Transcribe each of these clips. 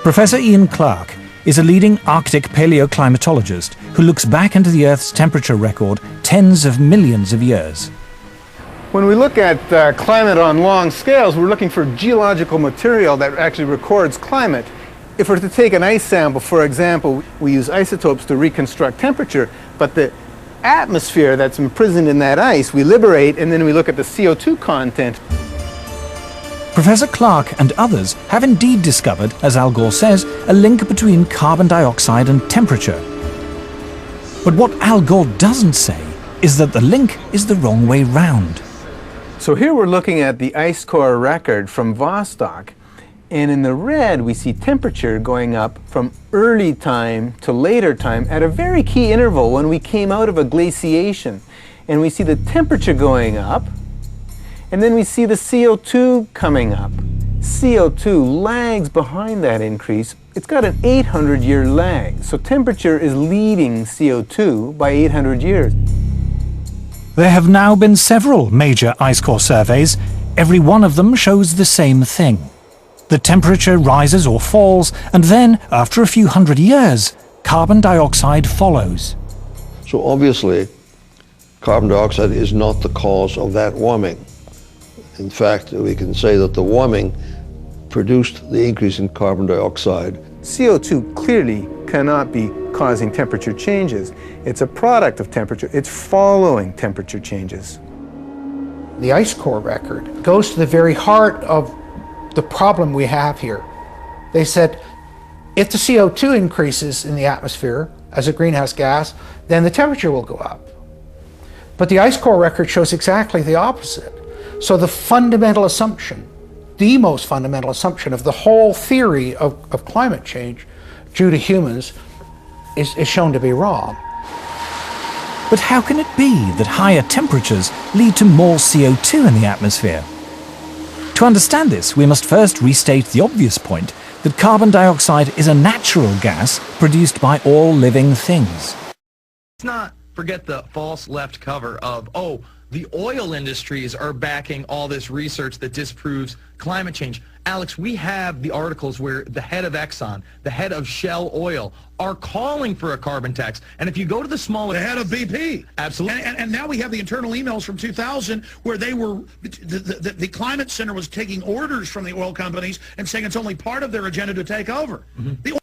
Professor Ian Clarke is a leading Arctic paleoclimatologist who looks back into the Earth's temperature record tens of millions of years. When we look at climate on long scales, we're looking for geological material that actually records climate. If we're to take an ice sample, for example, we use isotopes to reconstruct temperature, but the atmosphere that's imprisoned in that ice we liberate, and then we look at the CO2 content. Professor Clarke and others have indeed discovered, as Al Gore says, a link between carbon dioxide and temperature. But what Al Gore doesn't say is that the link is the wrong way round. So here we're looking at the ice core record from Vostok, and in the red we see temperature going up from early time to later time at a very key interval when we came out of a glaciation. And we see the temperature going up, and then we see the CO2 coming up. CO2 lags behind that increase. It's got an 800-year lag, so temperature is leading CO2 by 800 years. There have now been several major ice core surveys. Every one of them shows the same thing. The temperature rises or falls, and then, after a few hundred years, carbon dioxide follows. So obviously, carbon dioxide is not the cause of that warming. In fact, we can say that the warming produced the increase in carbon dioxide. CO2 clearly cannot be causing temperature changes. It's a product of temperature. It's following temperature changes. The ice core record goes to the very heart of the problem we have here. They said, if the CO2 increases in the atmosphere as a greenhouse gas, then the temperature will go up. But the ice core record shows exactly the opposite. So the fundamental assumption, the most fundamental assumption of the whole theory of climate change due to humans is shown to be wrong. But how can it be that higher temperatures lead to more CO2 in the atmosphere? To understand this, we must first restate the obvious point that carbon dioxide is a natural gas produced by all living things. Let's not forget the false left cover of, oh, the oil industries are backing all this research that disproves climate change. Alex, we have the articles where the head of Exxon, the head of Shell Oil are calling for a carbon tax. And if you go to the smaller... The head of BP. Absolutely. And now we have the internal emails from 2000 where they were, the Climate Center was taking orders from the oil companies and saying it's only part of their agenda to take over. Mm-hmm.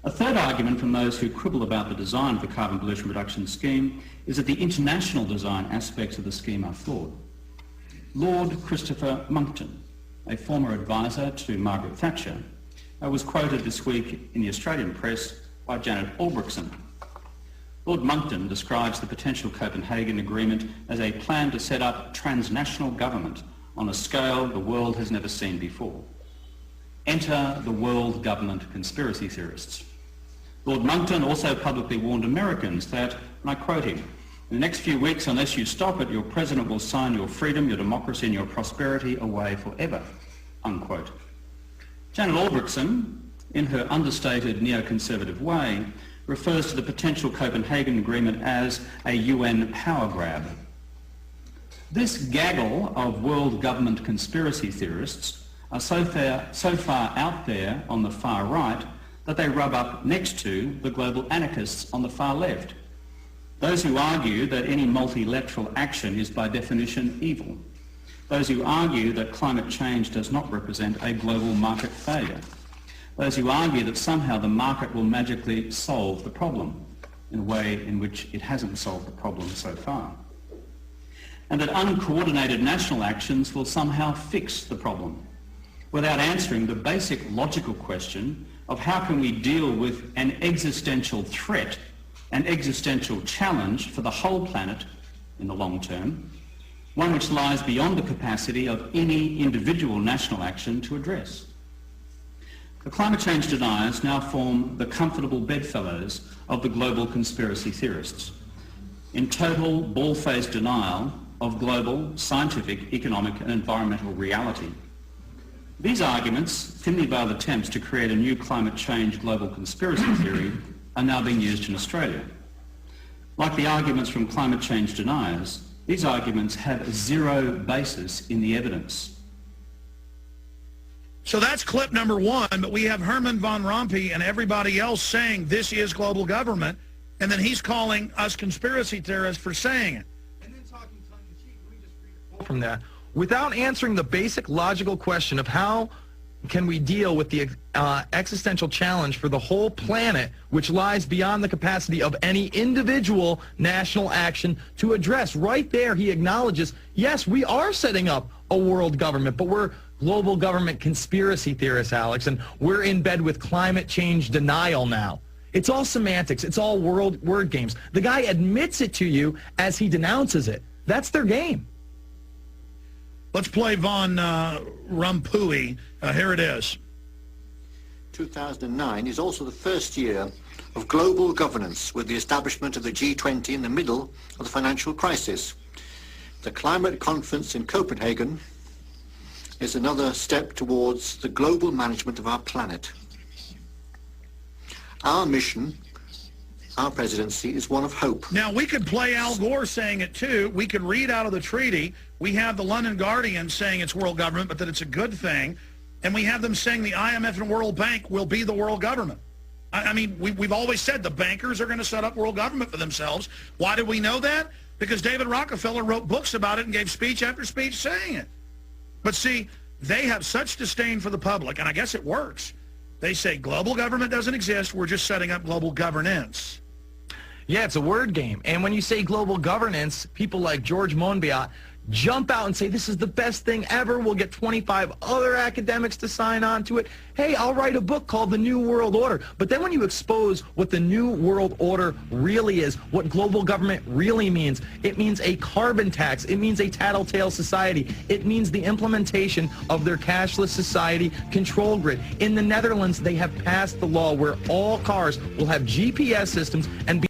A third argument from those who quibble about the design of the carbon pollution reduction scheme is that the international design aspects of the scheme are flawed. Lord Christopher Monckton, a former advisor to Margaret Thatcher, was quoted this week in the Australian press by Janet Albrechtsen. Lord Monckton describes the potential Copenhagen Agreement as a plan to set up transnational government on a scale the world has never seen before. Enter the world government conspiracy theorists. Lord Monckton also publicly warned Americans that, and I quote him, "In the next few weeks, unless you stop it, your president will sign your freedom, your democracy and your prosperity away forever," unquote. Janet Albrechtsen, in her understated neoconservative way, refers to the potential Copenhagen Agreement as a UN power grab. This gaggle of world government conspiracy theorists are so far out there on the far right that they rub up next to the global anarchists on the far left. Those who argue that any multilateral action is by definition evil. Those who argue that climate change does not represent a global market failure. Those who argue that somehow the market will magically solve the problem in a way in which it hasn't solved the problem so far. And that uncoordinated national actions will somehow fix the problem, without answering the basic logical question of how can we deal with an existential threat, an existential challenge for the whole planet in the long term, one which lies beyond the capacity of any individual national action to address. The climate change deniers now form the comfortable bedfellows of the global conspiracy theorists, in total bald-faced denial of global scientific, economic and environmental reality. These arguments, thinly veiled attempts to create a new climate change global conspiracy theory, are now being used in Australia. Like the arguments from climate change deniers, these arguments have zero basis in the evidence. So that's clip number one, but we have Herman von Rompuy and everybody else saying this is global government, and then he's calling us conspiracy theorists for saying it. And then talking tongue-in-cheek, let me just read a quote from that. Without answering the basic logical question of how can we deal with the existential challenge for the whole planet, which lies beyond the capacity of any individual national action to address. Right there, he acknowledges, yes, we are setting up a world government, but we're global government conspiracy theorists, Alex, and we're in bed with climate change denial now. It's all semantics. It's all word games. The guy admits it to you as he denounces it. That's their game. Let's play von Rompuy. Here it is. 2009 is also the first year of global governance, with the establishment of the G20 in the middle of the financial crisis. The climate conference in Copenhagen is another step towards the global management of our planet. Our mission, our presidency, is one of hope. Now, we could play Al Gore saying it too. We could read out of the treaty. We have the London Guardian saying it's world government, but that it's a good thing. And we have them saying the IMF and World Bank will be the world government. I mean, we've always said the bankers are going to set up world government for themselves. Why do we know that? Because David Rockefeller wrote books about it and gave speech after speech saying it. But see, they have such disdain for the public, and I guess it works. They say global government doesn't exist. We're just setting up global governance. Yeah, it's a word game. And when you say global governance, people like George Monbiot jump out and say, this is the best thing ever. We'll get 25 other academics to sign on to it. Hey, I'll write a book called The New World Order. But then when you expose what the New World Order really is, what global government really means, it means a carbon tax. It means a tattletale society. It means the implementation of their cashless society control grid. In the Netherlands, they have passed the law where all cars will have GPS systems and be